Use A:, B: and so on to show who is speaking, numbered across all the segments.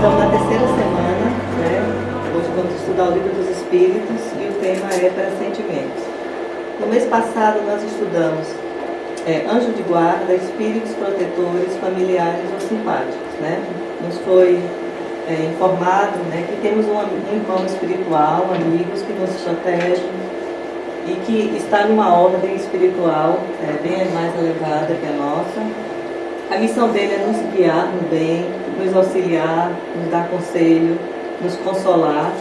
A: estamos na terceira semana, né? Hoje vamos estudar o Livro dos Espíritos e o tema é Pressentimentos. No mês passado nós estudamos anjo de guarda, espíritos protetores, familiares ou simpáticos, né? Nos foi informado, né, que temos um irmão espiritual, amigos que nos protegem e que está numa ordem espiritual bem mais elevada que a nossa. A missão dele é nos guiar no bem, nos auxiliar, nos dar conselho, nos consolar.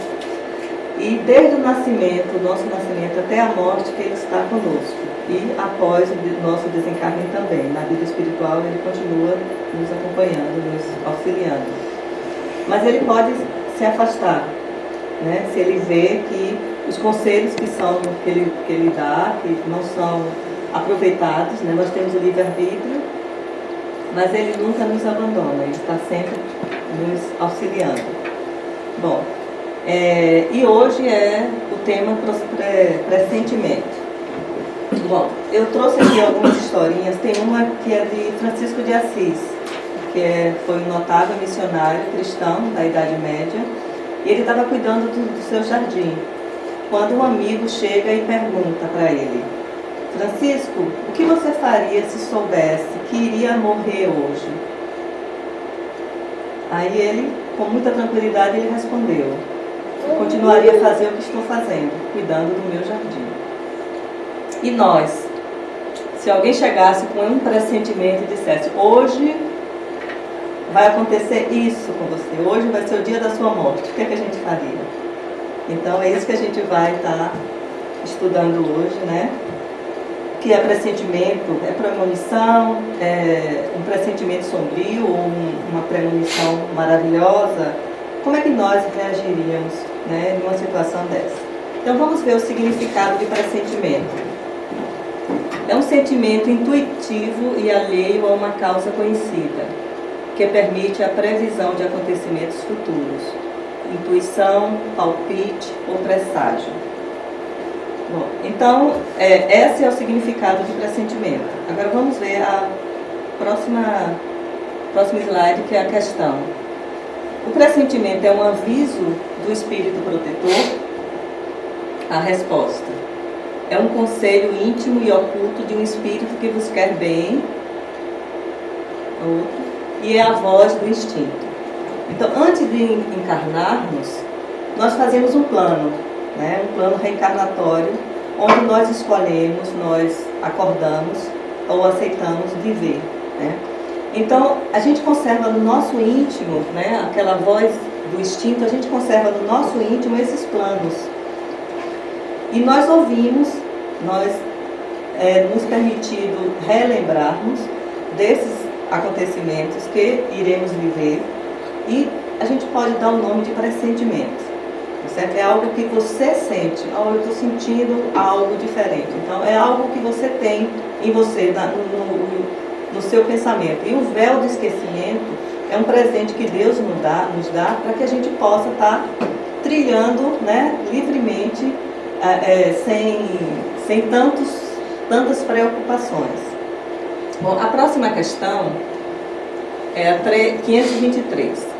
A: E desde o nascimento, nosso nascimento até a morte, que ele está conosco. E após o nosso desencarne também. Na vida espiritual ele continua nos acompanhando, nos auxiliando. Mas ele pode se afastar, né? Se ele vê que os conselhos que ele dá, que não são aproveitados, né? Nós temos o livre-arbítrio, mas ele nunca nos abandona, ele está sempre nos auxiliando. Bom, e hoje é o tema pressentimento. Bom, eu trouxe aqui algumas historinhas, tem uma que é de Francisco de Assis, que foi um notável missionário cristão da Idade Média, e ele estava cuidando do seu jardim, quando um amigo chega e pergunta para ele: Francisco, o que você faria se soubesse que iria morrer hoje? Aí ele, com muita tranquilidade, ele respondeu: continuaria a fazer o que estou fazendo, cuidando do meu jardim. E nós, se alguém chegasse com um pressentimento e dissesse: hoje vai acontecer isso com você, hoje vai ser o dia da sua morte, o que é que a gente faria? Então é isso que a gente vai estar estudando hoje, né? Que é pressentimento, é premonição, é um pressentimento sombrio ou uma premonição maravilhosa. Como é que nós reagiríamos, né, numa situação dessa? Então vamos ver o significado de pressentimento. É um sentimento intuitivo e alheio a uma causa conhecida, que permite a previsão de acontecimentos futuros. Intuição, palpite ou presságio. Bom, então, esse é o significado de pressentimento. Agora vamos ver a próximo slide, que é a questão. O pressentimento é um aviso do espírito protetor? A resposta: é um conselho íntimo e oculto de um espírito que vos quer bem, e é a voz do instinto. Então, antes de encarnarmos, nós fazemos um plano, né? Um plano reencarnatório, onde nós escolhemos, nós acordamos ou aceitamos viver, né? Então, a gente conserva no nosso íntimo, né, aquela voz do instinto, a gente conserva no nosso íntimo esses planos. E nós ouvimos, nos permitido relembrarmos desses acontecimentos que iremos viver, e a gente pode dar o nome de pressentimento, certo? É algo que você sente: eu estou sentindo algo diferente. Então é algo que você tem em você, no seu pensamento. E o véu do esquecimento é um presente que Deus nos dá para que a gente possa estar trilhando, né, livremente, sem tantas preocupações. Bom, a próxima questão é a 523.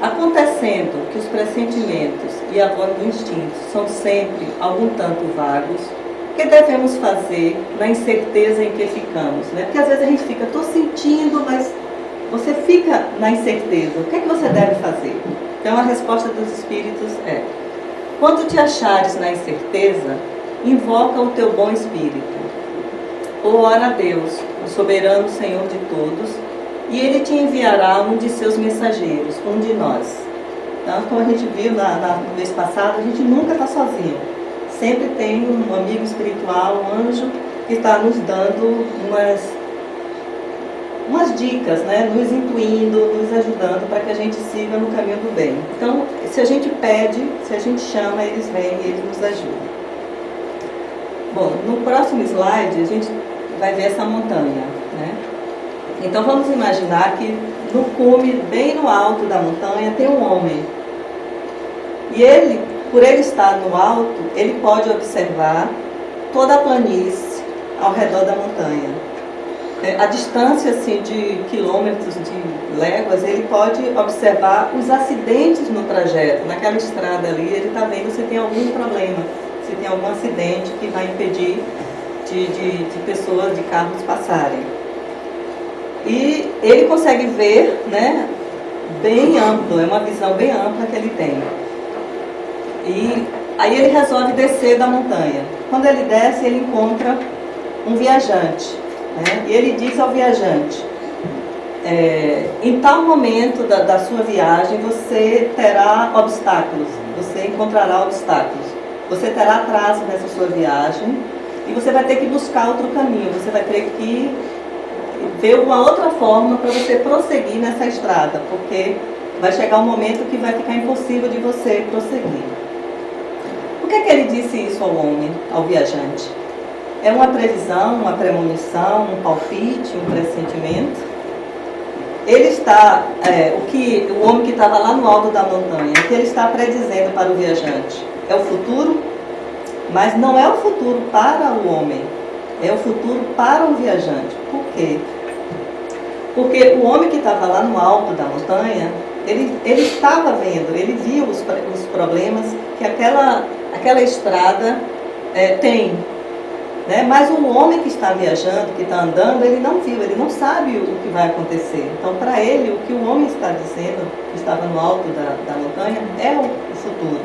A: Acontecendo que os pressentimentos e a voz do instinto são sempre algum tanto vagos, o que devemos fazer na incerteza em que ficamos, né? Porque às vezes a gente fica: estou sentindo, mas você fica na incerteza. O que é que você deve fazer? Então a resposta dos espíritos é: quando te achares na incerteza, invoca o teu bom espírito, ou ora a Deus, o soberano Senhor de todos, e Ele te enviará um de seus mensageiros, um de nós. Então, como a gente viu no mês passado, a gente nunca está sozinho. Sempre tem um amigo espiritual, um anjo, que está nos dando umas dicas, né? Nos intuindo, nos ajudando para que a gente siga no caminho do bem. Então, se a gente pede, se a gente chama, eles vêm e eles nos ajudam. Bom, no próximo slide a gente vai ver essa montanha, né? Então vamos imaginar que no cume, bem no alto da montanha, tem um homem. E ele, por ele estar no alto, ele pode observar toda a planície ao redor da montanha. a distância assim, de quilômetros, de léguas, ele pode observar os acidentes no trajeto. Naquela estrada ali, ele está vendo se tem algum problema, se tem algum acidente que vai impedir de pessoas, de carros passarem. E ele consegue ver, né, bem amplo, é uma visão bem ampla que ele tem. E aí ele resolve descer da montanha. Quando ele desce, ele encontra um viajante, né? E ele diz ao viajante, em tal momento da sua viagem, você terá obstáculos, você encontrará obstáculos, você terá atraso nessa sua viagem e você vai ter que buscar outro caminho, você vai ter que ver uma outra forma para você prosseguir nessa estrada, porque vai chegar um momento que vai ficar impossível de você prosseguir. Por que ele disse isso ao homem, ao viajante? É uma previsão, uma premonição, um palpite, um pressentimento? Ele está, o homem que estava lá no alto da montanha, o que ele está predizendo para o viajante? É o futuro? Mas não é o futuro para o homem, é o futuro para o viajante. Por quê? Porque o homem que estava lá no alto da montanha, ele estava vendo, ele viu os problemas que aquela estrada tem. Né? Mas o homem que está viajando, que está andando, ele não viu, ele não sabe o que vai acontecer. Então, para ele, o que o homem está dizendo, que estava no alto da montanha, é o futuro.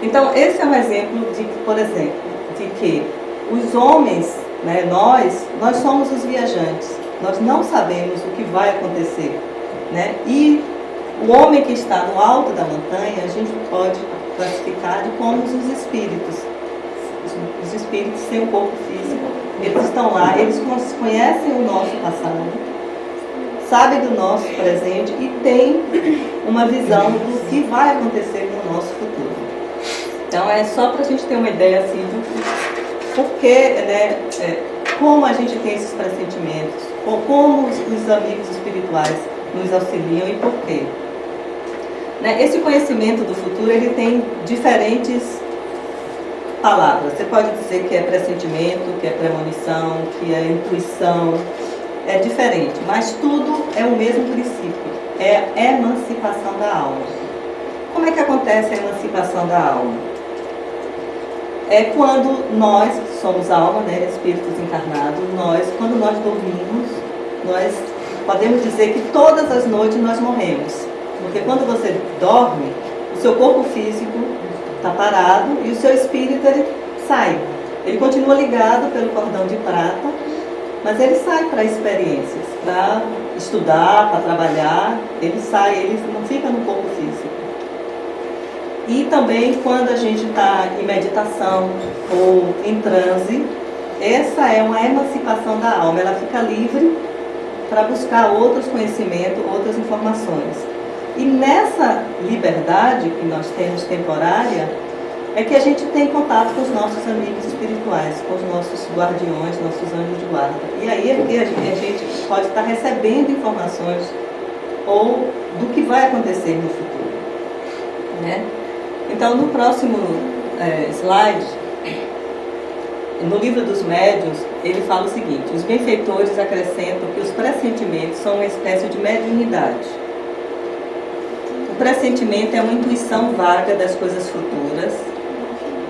A: Então, esse é um exemplo de, por exemplo, de que os homens, né, nós somos os viajantes. Nós não sabemos o que vai acontecer. Né? E o homem que está no alto da montanha, a gente pode classificar como os espíritos. Os espíritos sem o corpo físico, eles estão lá, eles conhecem o nosso passado, sabem do nosso presente e têm uma visão do que vai acontecer no nosso futuro. Então é só para a gente ter uma ideia assim do porquê, né, como a gente tem esses pressentimentos, como os amigos espirituais nos auxiliam e por quê. Né, esse conhecimento do futuro, ele tem diferentes palavras. Você pode dizer que é pressentimento, que é premonição, que é intuição, é diferente, mas tudo é o mesmo princípio, é a emancipação da alma. Como é que acontece a emancipação da alma? É quando nós, que somos alma, né, espíritos encarnados, quando nós dormimos, nós podemos dizer que todas as noites nós morremos, porque quando você dorme, o seu corpo físico está parado e o seu espírito ele sai. Ele continua ligado pelo cordão de prata, mas ele sai para experiências, para estudar, para trabalhar. Ele sai, ele não fica no corpo físico. E também quando a gente está em meditação ou em transe, essa é uma emancipação da alma. Ela fica livre para buscar outros conhecimentos, outras informações. E nessa liberdade que nós temos temporária, é que a gente tem contato com os nossos amigos espirituais, com os nossos guardiões, nossos anjos de guarda. E aí é que a gente pode estar recebendo informações ou do que vai acontecer no futuro. Né? Então, no próximo slide, no livro dos médiuns, ele fala o seguinte: os benfeitores acrescentam que os pressentimentos são uma espécie de mediunidade. O pressentimento é uma intuição vaga das coisas futuras.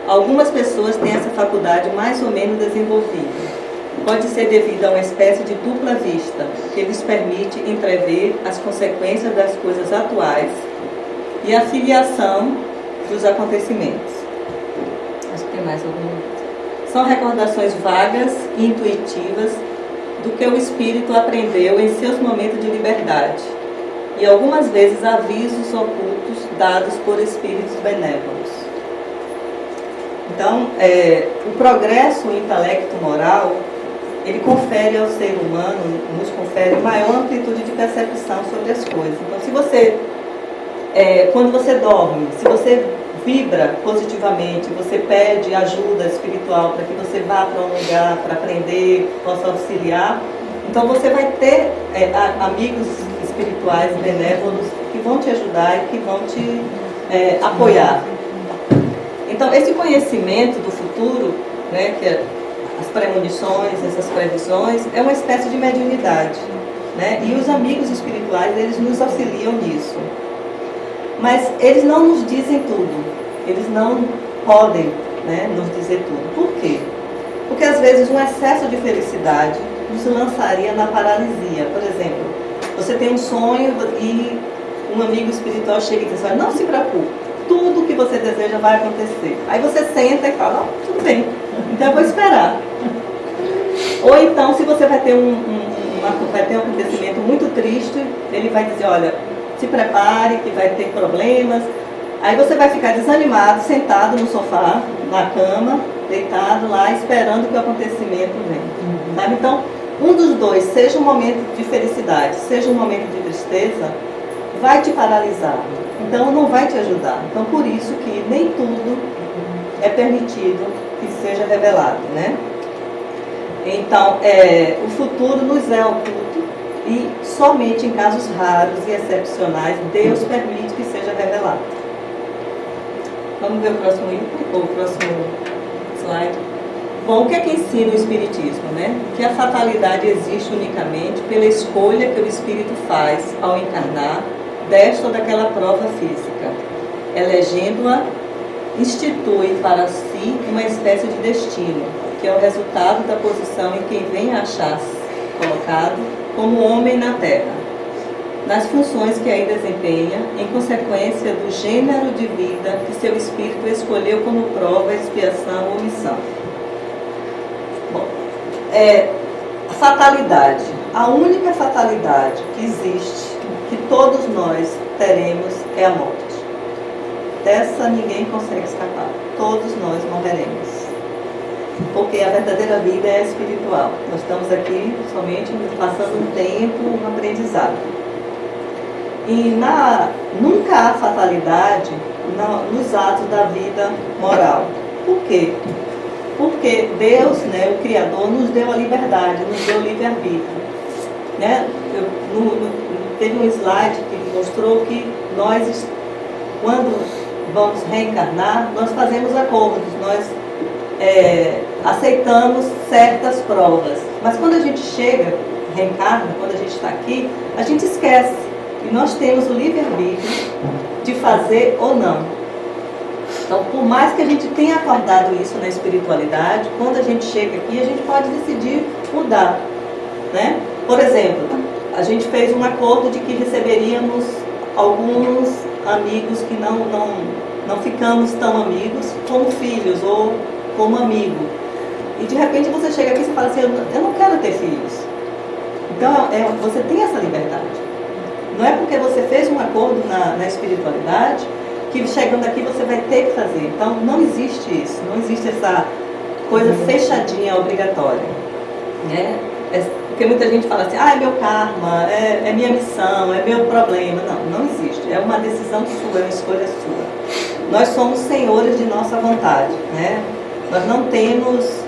A: Algumas pessoas têm essa faculdade mais ou menos desenvolvida. Pode ser devido a uma espécie de dupla vista, que lhes permite entrever as consequências das coisas atuais e a filiação dos acontecimentos. Acho que tem mais alguma. São recordações vagas e intuitivas do que o espírito aprendeu em seus momentos de liberdade. E algumas vezes avisos ocultos dados por espíritos benévolos. Então, o progresso intelecto-moral, ele confere ao ser humano, nos confere maior amplitude de percepção sobre as coisas. Então, se você, quando você dorme, se você vibra positivamente, você pede ajuda espiritual para que você vá para um lugar para aprender, possa auxiliar, então você vai ter amigos espirituais benévolos que vão te ajudar e que vão te apoiar. Então, esse conhecimento do futuro, né, que as premonições, essas previsões, é uma espécie de mediunidade, né? E os amigos espirituais, eles nos auxiliam nisso. Mas eles não nos dizem tudo, eles não podem, né, nos dizer tudo. Por quê? Porque às vezes um excesso de felicidade nos lançaria na paralisia. Por exemplo, você tem um sonho e um amigo espiritual chega e diz: olha, não se preocupe, tudo que você deseja vai acontecer. Aí você senta e fala: oh, tudo bem, então eu vou esperar. Ou então, se você vai ter um acontecimento muito triste, ele vai dizer: olha, se prepare que vai ter problemas. Aí você vai ficar desanimado, sentado no sofá, na cama, deitado lá, esperando que o acontecimento venha. Sabe? Então, um dos dois, seja um momento de felicidade, seja um momento de tristeza, vai te paralisar. Então, não vai te ajudar. Então, por isso que nem tudo é permitido que seja revelado, né? Então, o futuro nos é oculto e somente em casos raros e excepcionais Deus permite que seja revelado. Vamos ver o próximo item, ou o próximo slide. Bom, o que é que ensina o Espiritismo, né? Que a fatalidade existe unicamente pela escolha que o Espírito faz ao encarnar desta ou daquela prova física. Elegendo-a, institui para si uma espécie de destino, que é o resultado da posição em que vem a achar-se colocado como homem na Terra, nas funções que aí desempenha, em consequência do gênero de vida que seu espírito escolheu como prova, expiação ou missão. Bom, a fatalidade, a única fatalidade que existe, que todos nós teremos, é a morte. Dessa ninguém consegue escapar, todos nós morreremos. Porque a verdadeira vida é espiritual. Nós estamos aqui somente passando um tempo, um aprendizado. E nunca há fatalidade nos atos da vida moral. Por quê? Porque Deus, né, o Criador, nos deu a liberdade, nos deu o livre-arbítrio. Né? Teve um slide que mostrou que nós, quando vamos reencarnar, nós fazemos acordos, nós aceitamos certas provas. Mas quando a gente chega, reencarna, quando a gente está aqui, a gente esquece. E nós temos o livre-arbítrio de fazer ou não. Então, por mais que a gente tenha acordado isso na espiritualidade, quando a gente chega aqui, a gente pode decidir mudar. Né? Por exemplo, a gente fez um acordo de que receberíamos alguns amigos que não ficamos tão amigos como filhos ou como amigo. E de repente você chega aqui e fala assim: eu não quero ter filhos. Então você tem essa liberdade. Não é porque você fez um acordo na espiritualidade que chegando aqui você vai ter que fazer. Então não existe isso, não existe essa coisa fechadinha, obrigatória. Né? Porque muita gente fala assim: é meu karma, é minha missão, é meu problema. Não existe. É uma decisão sua, é uma escolha sua. Nós somos senhores de nossa vontade. Né? Nós não temos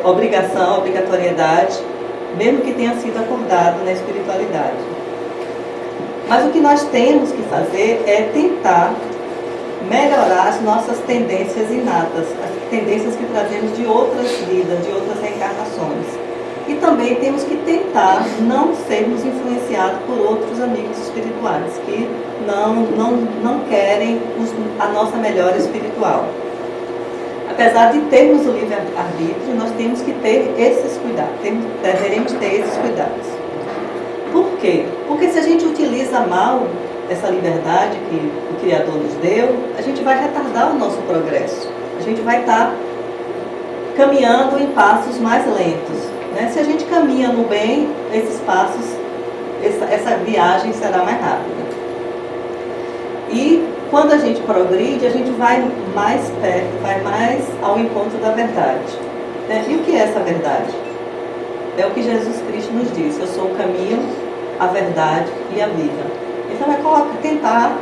A: obrigação, obrigatoriedade, mesmo que tenha sido acordado na espiritualidade. Mas o que nós temos que fazer é tentar melhorar as nossas tendências inatas, as tendências que trazemos de outras vidas, de outras reencarnações. E também temos que tentar não sermos influenciados por outros amigos espirituais, que não querem a nossa melhora espiritual. Apesar de termos o livre-arbítrio, nós temos que ter esses cuidados, deveremos ter esses cuidados. Por quê? Porque se a gente utiliza mal essa liberdade que o Criador nos deu, a gente vai retardar o nosso progresso. A gente vai estar caminhando em passos mais lentos. Né? Se a gente caminha no bem, esses passos, essa viagem será mais rápida. E quando a gente progride, a gente vai mais perto, vai mais ao encontro da verdade. Né? E o que é essa verdade? É o que Jesus Cristo nos diz: eu sou o caminho, a verdade e a vida. Então tentar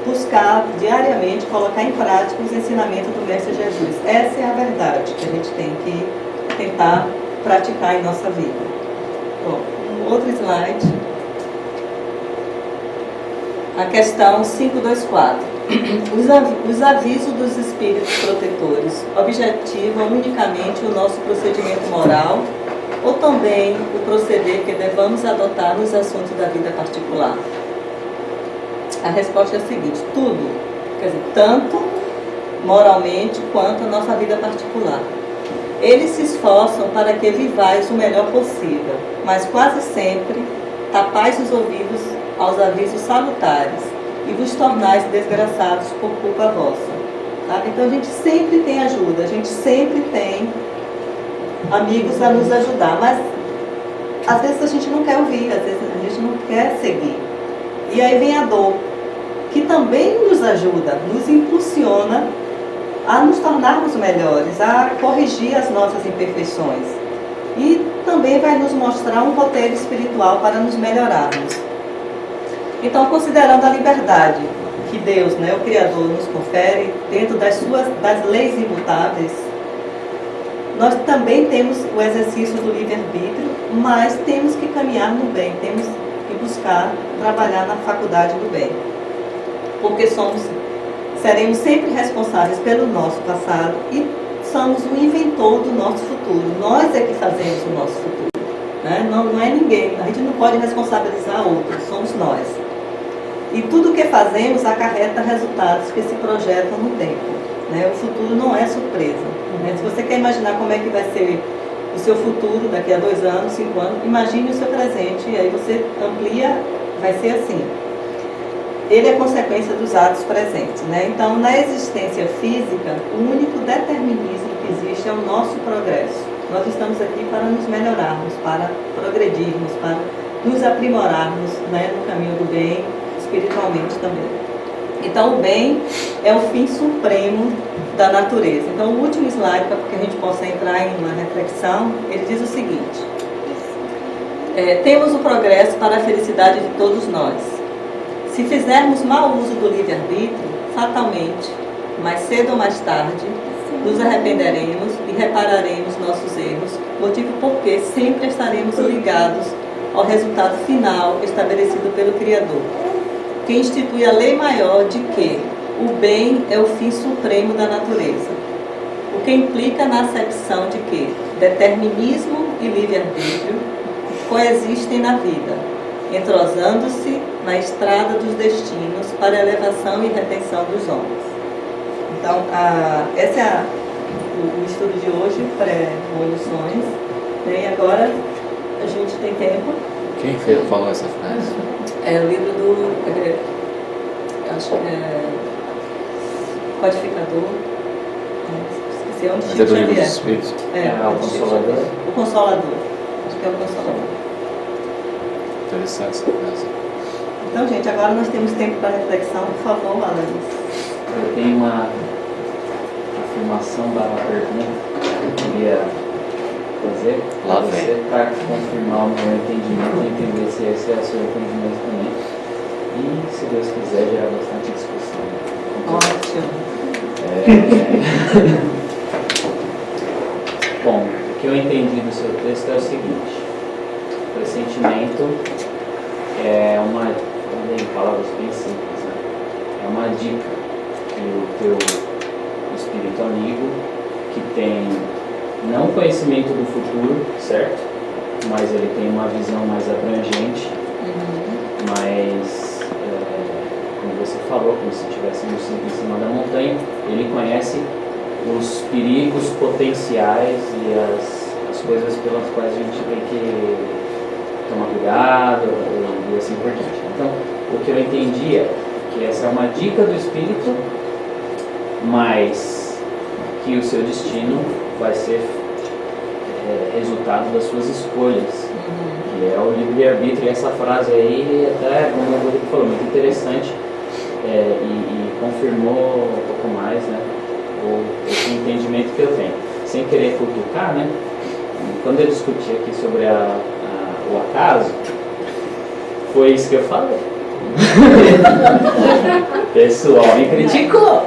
A: buscar diariamente, colocar em prática os ensinamentos do Mestre Jesus. Essa é a verdade que a gente tem que tentar praticar em nossa vida. Bom, um outro slide. A questão 524. Os avisos dos espíritos protetores objetivam unicamente o nosso procedimento moral ou também o proceder que devamos adotar nos assuntos da vida particular? A resposta é a seguinte: tudo, quer dizer, tanto moralmente quanto a nossa vida particular. Eles se esforçam para que vivais o melhor possível, mas quase sempre tapais os ouvidos aos avisos salutares e vos tornais desgraçados por culpa vossa. Tá? Então a gente sempre tem ajuda, a gente sempre tem amigos a nos ajudar, mas às vezes a gente não quer ouvir, às vezes a gente não quer seguir. E aí vem a dor, que também nos ajuda, nos impulsiona a nos tornarmos melhores, a corrigir as nossas imperfeições. E também vai nos mostrar um roteiro espiritual para nos melhorarmos. Então, considerando a liberdade que Deus, o Criador, nos confere dentro das leis imutáveis, nós também temos o exercício do livre-arbítrio, mas temos que caminhar no bem, temos que buscar trabalhar na faculdade do bem. Porque seremos sempre responsáveis pelo nosso passado e somos o inventor do nosso futuro. Nós é que fazemos o nosso futuro. Né? Não é ninguém. A gente não pode responsabilizar outros, somos nós. E tudo o que fazemos acarreta resultados que se projetam no tempo. Né? O futuro não é surpresa. Né? Se você quer imaginar como é que vai ser o seu futuro daqui a 2 anos, 5 anos, imagine o seu presente e aí você amplia, vai ser assim. Ele é consequência dos atos presentes. Né? Então, na existência física, o único determinismo que existe é o nosso progresso. Nós estamos aqui para nos melhorarmos, para progredirmos, para nos aprimorarmos, no caminho do bem, espiritualmente também. Então, o bem é o fim supremo da natureza. Então, o último slide, para que a gente possa entrar em uma reflexão, ele diz o seguinte: temos o progresso para a felicidade de todos nós. Se fizermos mau uso do livre-arbítrio, fatalmente, mais cedo ou mais tarde, nos arrependeremos e repararemos nossos erros, motivo porque sempre estaremos ligados ao resultado final estabelecido pelo Criador, que institui a lei maior de que o bem é o fim supremo da natureza, o que implica na acepção de que determinismo e livre-arbítrio coexistem na vida, entrosando-se na estrada dos destinos para a elevação e retenção dos homens. Então, esse é o estudo de hoje, pré-evoluções, e agora a gente tem tempo.
B: Quem falou essa frase?
A: É o livro do, acho que é Codificador, esqueci onde
B: Mas é do livro dos Espíritos?
C: O Consolador.
A: O Consolador, acho que é o Consolador.
B: Interessante essa frase.
A: Então, gente, agora nós temos tempo para reflexão. Por favor, Alanis.
C: Eu tenho uma afirmação da pergunta que eu queria fazer
B: Lá
C: para você, para confirmar o meu entendimento e entender se esse é o seu entendimento também. E, se Deus quiser, gerar bastante discussão.
A: Ótimo.
C: Bom, o que eu entendi do seu texto é o seguinte: o pressentimento é uma, em palavras bem simples, é uma dica que o teu espírito amigo, que tem não conhecimento do futuro, certo? Mas ele tem uma visão mais abrangente, mas, como você falou, como se estivéssemos em cima da montanha, ele conhece os perigos potenciais e as coisas pelas quais a gente tem que tomar cuidado e assim por diante. Então, o que eu entendi é que essa é uma dica do espírito, mas que o seu destino vai ser resultado das suas escolhas, que é o livre-arbítrio. E essa frase aí, até como o Rodrigo falou, muito interessante, e confirmou um pouco mais, esse entendimento que eu tenho. Sem querer cutucar, quando eu discuti aqui sobre o acaso, foi isso que eu falei. Pessoal me criticou.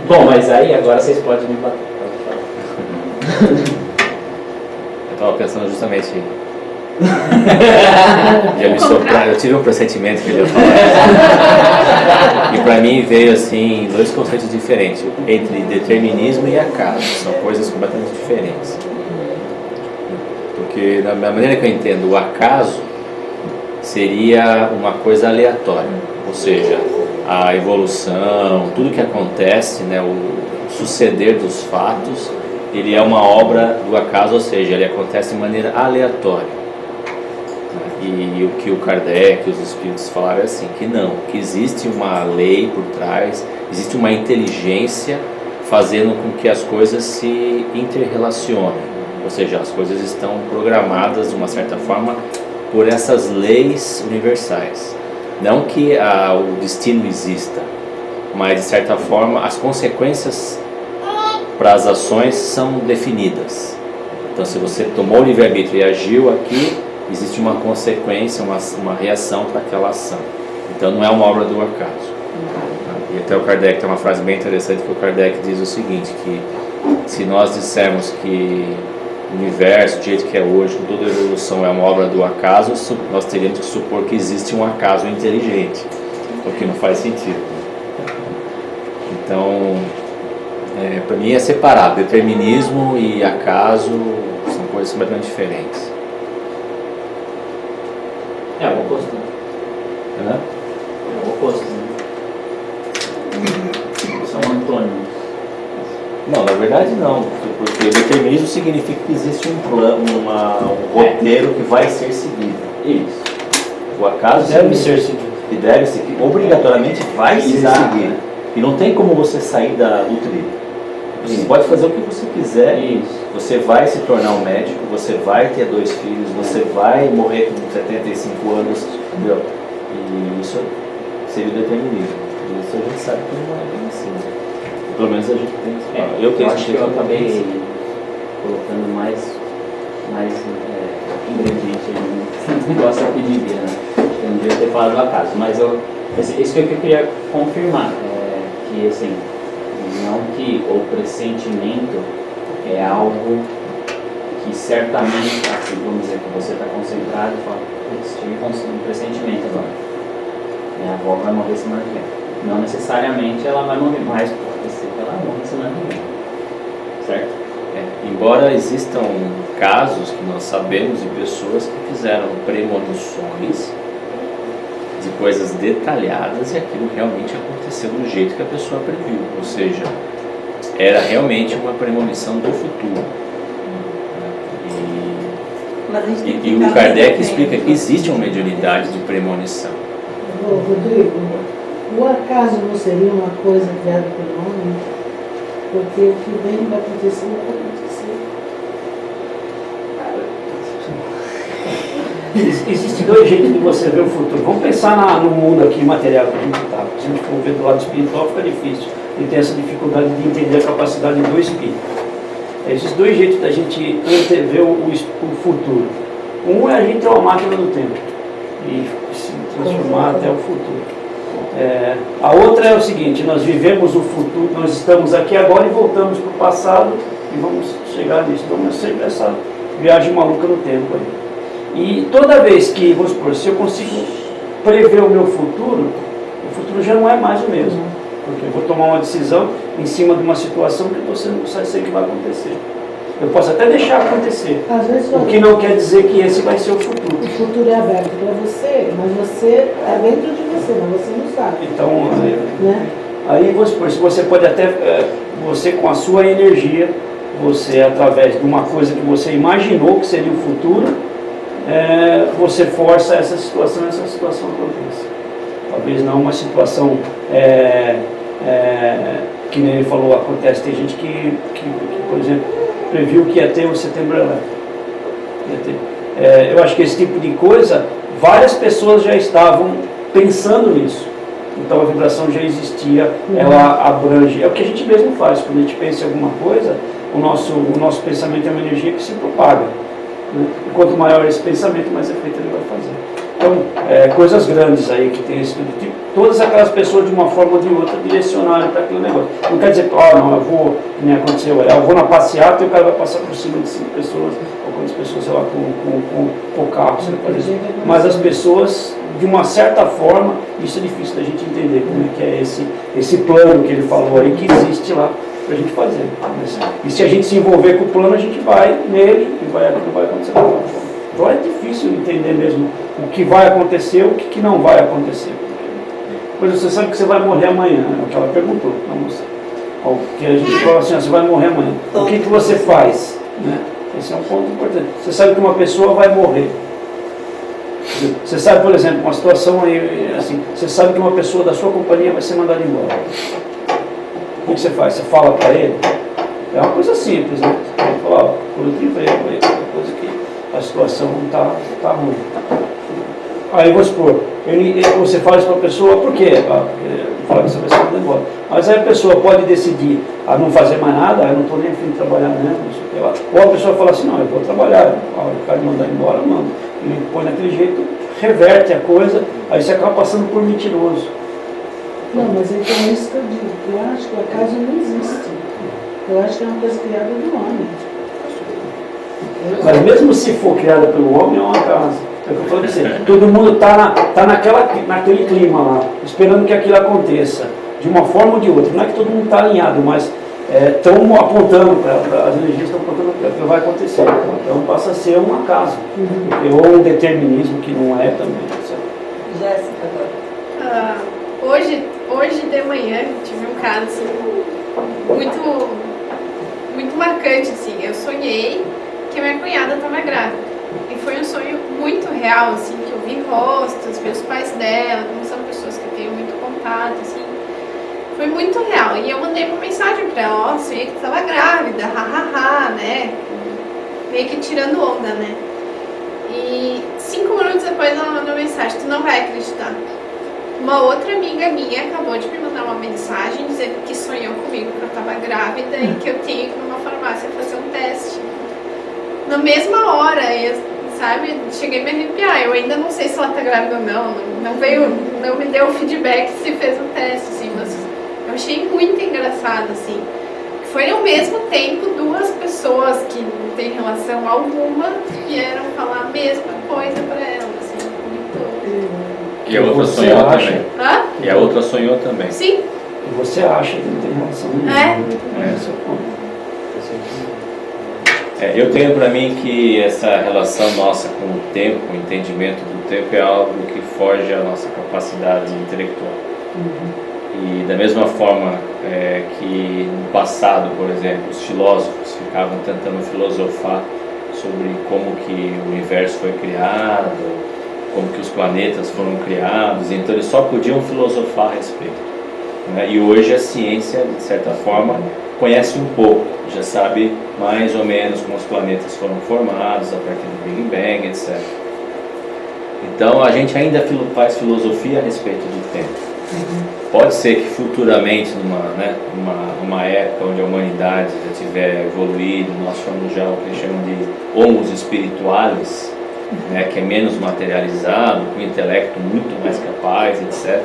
C: Bom, mas aí agora vocês podem me bater.
B: Eu estava pensando justamente Já me sopraram, eu tive um pressentimento que ele ia falar. E para mim veio assim dois conceitos diferentes, entre determinismo e acaso, são coisas completamente diferentes. Porque da maneira que eu entendo, o acaso seria uma coisa aleatória, ou seja, a evolução, tudo que acontece, né, o suceder dos fatos, ele é uma obra do acaso, ou seja, ele acontece de maneira aleatória. E o que o Kardec e os espíritos falaram é assim, que não, que existe uma lei por trás, existe uma inteligência fazendo com que as coisas se interrelacionem, ou seja, as coisas estão programadas de uma certa forma por essas leis universais. Não que o destino exista, mas de certa forma as consequências para as ações são definidas. Então, se você tomou o livre-arbítrio e agiu aqui, existe uma consequência, uma reação para aquela ação. Então não é uma obra do acaso. E até o Kardec tem uma frase bem interessante, que o Kardec diz o seguinte, que se nós dissermos que o universo, do jeito que é hoje, com toda a evolução, é uma obra do acaso, nós teríamos que supor que existe um acaso inteligente, o que não faz sentido. Então, para mim é separado, determinismo e acaso são coisas completamente diferentes.
C: É o oposto.
B: Né?
C: É o oposto, né? São antônimos.
B: Não, na verdade não, porque determinismo significa que existe um plano, um roteiro que vai ser seguido.
C: Isso.
B: O acaso
D: Deve ser seguido.
B: que deve ser, que obrigatoriamente vai ser seguido. E não tem como você sair do trilho. Você pode fazer o que você quiser.
C: Isso.
B: Você vai se tornar um médico, você vai ter 2 filhos, você vai morrer com 75 anos, entendeu? E isso seria o determinismo. Isso a gente sabe que não é bem assim. Pelo menos a gente tem.
C: Eu acho que eu acabei colocando mais ingrediente no negócio aqui de vida, né? Eu não devia ter falado do acaso, mas isso que eu queria confirmar, que assim, não que o pressentimento é algo que certamente, assim, vamos dizer que você está concentrado e fala, tive um pressentimento agora, minha avó vai morrer semana que vem. Não necessariamente ela vai morrer, mas pode ser que ela morra semana que vem, certo?
B: Embora existam casos que nós sabemos de pessoas que fizeram premonições de coisas detalhadas e aquilo realmente aconteceu do jeito que a pessoa previu, ou seja, era realmente uma premonição do futuro. E o Kardec explica que existe uma mediunidade de premonição.
E: Rodrigo, o acaso não seria uma coisa criada pelo homem? Porque o que vem vai acontecer, não vai acontecer.
D: Existem 2 jeitos de você ver o futuro. Vamos pensar no mundo aqui material que a gente está. Se a gente for ver do lado espiritual, fica difícil. Ele tem essa dificuldade de entender a capacidade do espírito. Esses 2 jeitos da gente antever o futuro. Um é a gente ter uma máquina do tempo e se transformar até o futuro. A outra é o seguinte, nós vivemos o futuro, nós estamos aqui agora e voltamos para o passado e vamos chegar nisso. Então é sempre essa viagem maluca no tempo aí. E toda vez que, vamos supor, se eu consigo prever o meu futuro, o futuro já não é mais o mesmo. Porque eu vou tomar uma decisão em cima de uma situação que você não sabe o que vai acontecer. Eu posso até deixar acontecer,
E: Às vezes,
D: o que não quer dizer que esse vai ser o futuro.
E: o futuro é aberto para você, mas você é dentro de você, mas você não sabe.
D: Então,
E: Né?
D: aí vamos supor, se você pode até, você com a sua energia, você através de uma coisa que você imaginou que seria o futuro, você força essa situação aconteça. Talvez não uma situação que nem ele falou, acontece. Tem gente que, por exemplo, previu que ia ter o Setembro Elétrico. Eu acho que esse tipo de coisa, várias pessoas já estavam pensando nisso. Então a vibração já existia, ela abrange. É o que a gente mesmo faz, quando a gente pensa em alguma coisa, o nosso pensamento é uma energia que se propaga. Né? E quanto maior esse pensamento, mais efeito ele vai fazer. Então, coisas grandes aí que tem esse tipo, todas aquelas pessoas de uma forma ou de outra direcionaram para aquele negócio. Não quer dizer que, não, eu vou, que nem aconteceu, eu vou na passeata e o cara vai passar por cima de 5 pessoas, ou quantas pessoas, sei lá, com o carro, você vai fazer isso. Mas as pessoas, de uma certa forma, isso é difícil da gente entender como é que é esse plano que ele falou aí, que existe lá para a gente fazer. E se a gente se envolver com o plano, a gente vai nele e aquilo vai acontecer. Então é difícil entender mesmo o que vai acontecer e o que não vai acontecer. Por exemplo, você sabe que você vai morrer amanhã, é o que ela perguntou para você. Que a gente fala assim, você vai morrer amanhã. O que você faz? Né? Esse é um ponto importante. Você sabe que uma pessoa vai morrer. Você sabe, por exemplo, uma situação aí, assim, você sabe que uma pessoa da sua companhia vai ser mandada embora. O que você faz? Você fala para ele? É uma coisa simples, né? Você vai falar, ó, por outro emprego, é uma coisa que a situação não está ruim. Aí vou supor, você fala isso para a pessoa, por quê? Porque fala que você vai ser mandado embora. Mas aí a pessoa pode decidir a não fazer mais nada, eu não estou nem a fim de trabalhar mesmo, não sei o que lá. Ou a pessoa fala assim, não, eu vou trabalhar, o cara me mandar embora, mano. Ele põe daquele jeito, reverte a coisa, aí você acaba passando por mentiroso.
E: Não, mas então é isso que eu digo. Eu acho que o acaso não existe. Eu acho que é uma coisa criada do homem.
D: Mas mesmo se for criada pelo homem, é um acaso. É o que eu falei pra você. Todo mundo está naquele clima lá, esperando que aquilo aconteça, de uma forma ou de outra. Não é que todo mundo está alinhado, mas estão apontando, as energias estão apontando para o que vai acontecer. Então passa a ser um acaso. Ou um determinismo que não é também.
A: Jéssica, agora.
F: Hoje de manhã tive um caso assim, muito marcante. Assim. Eu sonhei que a minha cunhada estava grávida. E foi um sonho muito real, assim, que eu vi rostos, vi os pais dela, como são pessoas que eu tenho muito contato, assim. Foi muito real. E eu mandei uma mensagem pra ela, ó, sonhei que tu estava grávida, hahaha, né? Meio que tirando onda, né? E 5 minutos depois ela mandou mensagem, tu não vai acreditar. Uma outra amiga minha acabou de me mandar uma mensagem dizendo que sonhou comigo que eu estava grávida e que eu tinha que ir numa farmácia fazer um teste. Na mesma hora, sabe, cheguei a me arrepiar. Eu ainda não sei se ela tá grávida ou não. Não me deu feedback se fez o teste, assim, mas eu achei muito engraçado, assim. Foi ao mesmo tempo 2 pessoas que não têm relação alguma vieram falar a mesma coisa pra ela, assim, muito...
B: E a outra
D: Você
B: sonhou
D: acha?
B: também.
F: Hã?
B: E a outra sonhou também.
F: Sim.
D: E você acha que não tem relação nenhuma. Esse é o ponto.
B: Eu tenho para mim que essa relação nossa com o tempo, o entendimento do tempo é algo que foge à nossa capacidade intelectual. E da mesma forma que no passado, por exemplo, os filósofos ficavam tentando filosofar sobre como que o universo foi criado, como que os planetas foram criados, então eles só podiam filosofar a respeito. Né? E hoje a ciência, de certa forma, conhece um pouco, já sabe mais ou menos como os planetas foram formados a partir do Big Bang, etc. Então a gente ainda faz filosofia a respeito do tempo. Pode ser que futuramente, numa época onde a humanidade já tiver evoluído, nós formos já o que eles chamam de homos espirituales, né, que é menos materializado, com intelecto muito mais capaz, etc.,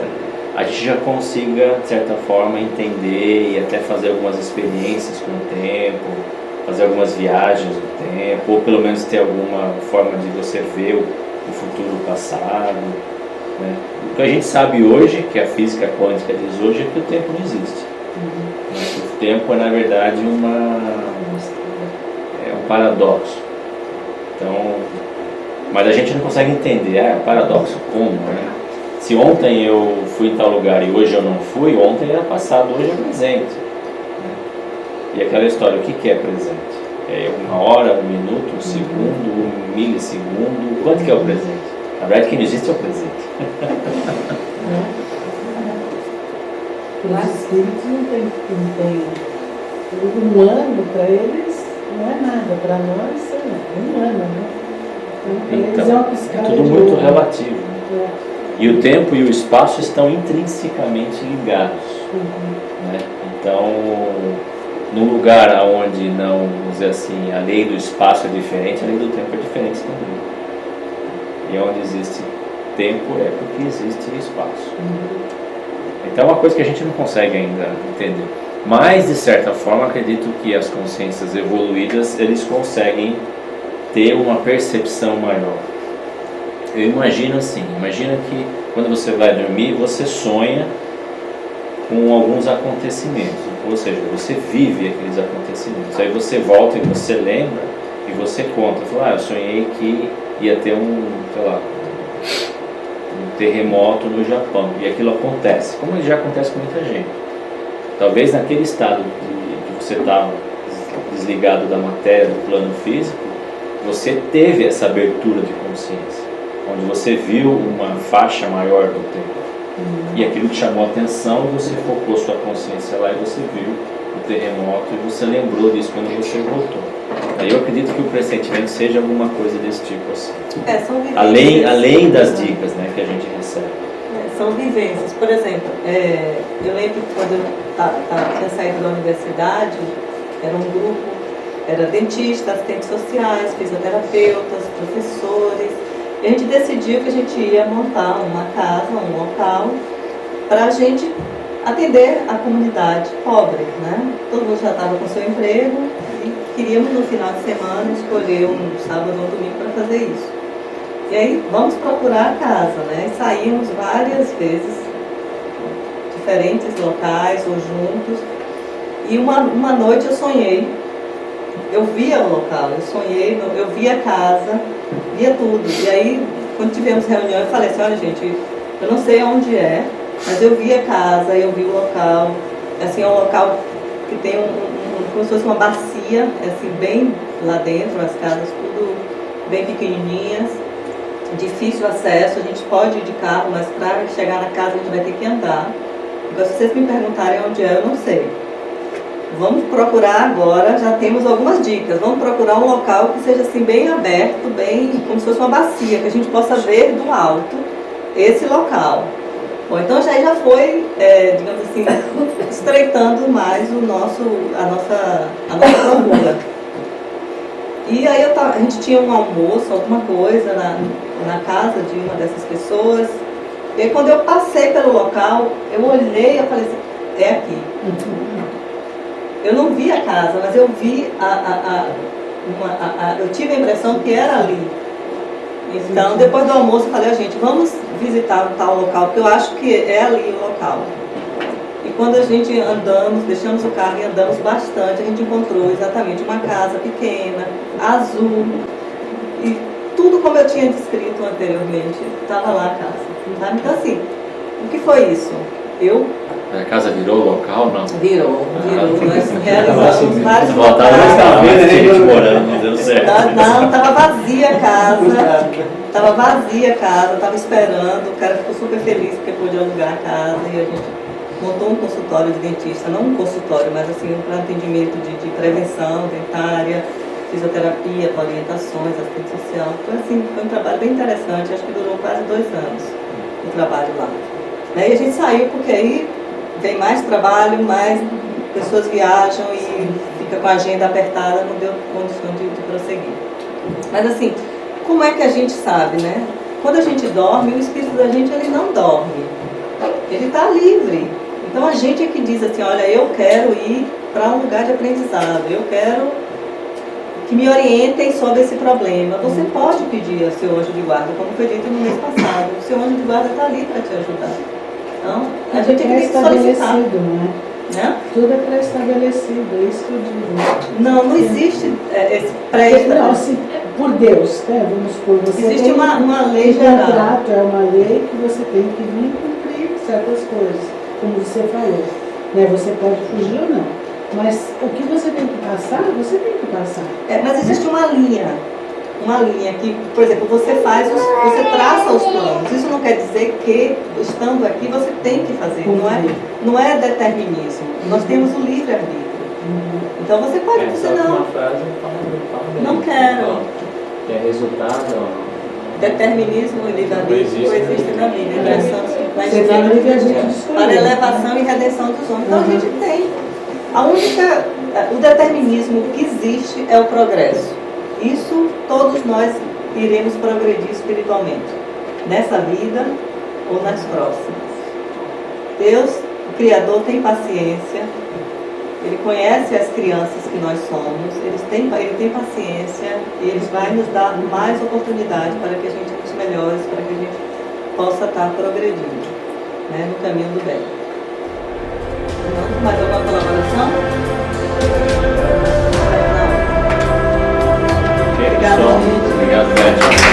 B: a gente já consiga, de certa forma, entender e até fazer algumas experiências com o tempo, fazer algumas viagens no tempo, ou pelo menos ter alguma forma de você ver o futuro passado. Né? O que a gente sabe hoje, que a física quântica diz hoje, é que o tempo não existe. O tempo é, na verdade, um paradoxo. Então, mas a gente não consegue entender, paradoxo como, né? Se ontem eu fui em tal lugar e hoje eu não fui, ontem era passado, hoje é presente. Né? E aquela história, o que é presente? É 1 hora, 1 minuto, 1 segundo, 1 milissegundo, quanto que é o presente? Na verdade, quem não existe é o presente.
E: Os espíritos não tem um ano para eles não é nada, para nós é 1 ano, né? Então, para eles é uma piscada
B: tudo
E: de
B: muito
E: olho.
B: relativo. Né? E o tempo e o espaço estão intrinsecamente ligados. Né? Então, num lugar onde não, vamos dizer assim, a lei do espaço é diferente, a lei do tempo é diferente também. E onde existe tempo é porque existe espaço. Então é uma coisa que a gente não consegue ainda entender. Mas, de certa forma, acredito que as consciências evoluídas, eles conseguem ter uma percepção maior. Eu imagino assim, imagina que quando você vai dormir, você sonha com alguns acontecimentos, ou seja, você vive aqueles acontecimentos, aí você volta e você lembra e você conta, fala, eu sonhei que ia ter um terremoto no Japão, e aquilo acontece, como já acontece com muita gente. Talvez naquele estado que você estava desligado da matéria, do plano físico, você teve essa abertura de consciência, onde você viu uma faixa maior do tempo. E aquilo te chamou a atenção, e você focou sua consciência lá e você viu o terremoto e você lembrou disso quando você voltou. Aí eu acredito que o pressentimento seja alguma coisa desse tipo assim.
A: São vivências.
B: Além das dicas, né, que a gente recebe.
A: São vivências. Por exemplo, eu lembro que quando eu tinha saído da universidade, era um grupo, era dentista, assistentes sociais, fisioterapeutas, professores. E a gente decidiu que a gente ia montar uma casa, um local, para a gente atender a comunidade pobre, né? Todo mundo já estava com seu emprego e queríamos no final de semana escolher um sábado ou um domingo para fazer isso. E aí vamos procurar a casa, né? E saímos várias vezes, diferentes locais ou juntos. E uma noite eu sonhei, eu via o local, eu via a casa, via tudo. E aí, quando tivemos reunião, eu falei assim, olha gente, eu não sei onde é, mas eu vi a casa, eu vi o local. Assim, é um local que tem como se fosse uma bacia, assim, bem lá dentro, as casas tudo bem pequenininhas, difícil acesso, a gente pode ir de carro, mas para chegar na casa a gente vai ter que andar. Agora, se vocês me perguntarem onde é, eu não sei. Vamos procurar agora, já temos algumas dicas, vamos procurar um local que seja assim bem aberto, bem como se fosse uma bacia, que a gente possa ver do alto esse local. Bom, então já foi, digamos assim, estreitando mais a nossa procura. E aí a gente tinha um almoço, alguma coisa na casa de uma dessas pessoas. E aí, quando eu passei pelo local, eu olhei e falei assim, é aqui. Eu não vi a casa, mas eu vi eu tive a impressão que era ali. Então, depois do almoço, eu falei, gente, vamos visitar um tal local, porque eu acho que é ali o local. E quando a gente deixamos o carro e andamos bastante, a gente encontrou exatamente uma casa pequena, azul, e tudo como eu tinha descrito anteriormente, estava lá a casa. Sabe? Então, assim, o que foi isso?
B: A casa virou local, não?
A: Virou. Nós realizamos vários
B: Voltava
A: locais.
B: gente morando, não deu certo.
A: Não, estava vazia a casa. Estava vazia a casa, estava esperando. O cara ficou super feliz porque pôde alugar a casa e a gente montou um consultório de dentista, não um consultório, mas assim, para atendimento de prevenção dentária, fisioterapia, orientações, assistente social. Então, assim, foi um trabalho bem interessante, acho que durou quase 2 anos o trabalho lá. E a gente saiu porque aí vem mais trabalho, mais pessoas viajam e fica com a agenda apertada, não deu condição de prosseguir. Mas assim, como é que a gente sabe, né? Quando a gente dorme, o espírito da gente ele não dorme, ele está livre. Então a gente é que diz assim, olha, eu quero ir para um lugar de aprendizado, eu quero que me orientem sobre esse problema. Você pode pedir ao seu anjo de guarda, como foi dito no mês passado, o seu anjo de guarda está ali para te ajudar. Então, a gente tem que solicitar. Né?
E: Tudo é pré-estabelecido, é isso que eu digo.
A: Não existe esse pré-estabelecido.
E: Não, assim, por Deus, né? Vamos supor, você
A: existe
E: tem
A: uma lei geral.
E: O contrato é uma lei que você tem que vir cumprir certas coisas, como você falou. Né? Você pode fugir ou não, mas o que você tem que passar, você tem que passar.
A: Mas existe uma linha que, por exemplo, você traça os planos. Isso não quer dizer que, estando aqui, você tem que fazer. Não é determinismo. Nós temos o livre-arbítrio. Então você pode dizer não.
C: Uma frase
A: não quero.
C: Que é resultado.
A: Determinismo e livre-arbítrio coexistem na vida. Para a elevação e redenção dos homens. Então a gente tem. O determinismo que existe é o progresso. Isso todos nós iremos progredir espiritualmente, nessa vida ou nas próximas. Deus, o Criador, tem paciência Ele conhece as crianças que nós somos, ele tem paciência e ele vai nos dar mais oportunidade para que a gente nos melhores, para que a gente possa estar progredindo, né, no caminho do bem. Mais alguma colaboração?
B: Ok,
A: Obrigada,
B: pessoal.
A: gente.
B: Obrigado, Beth.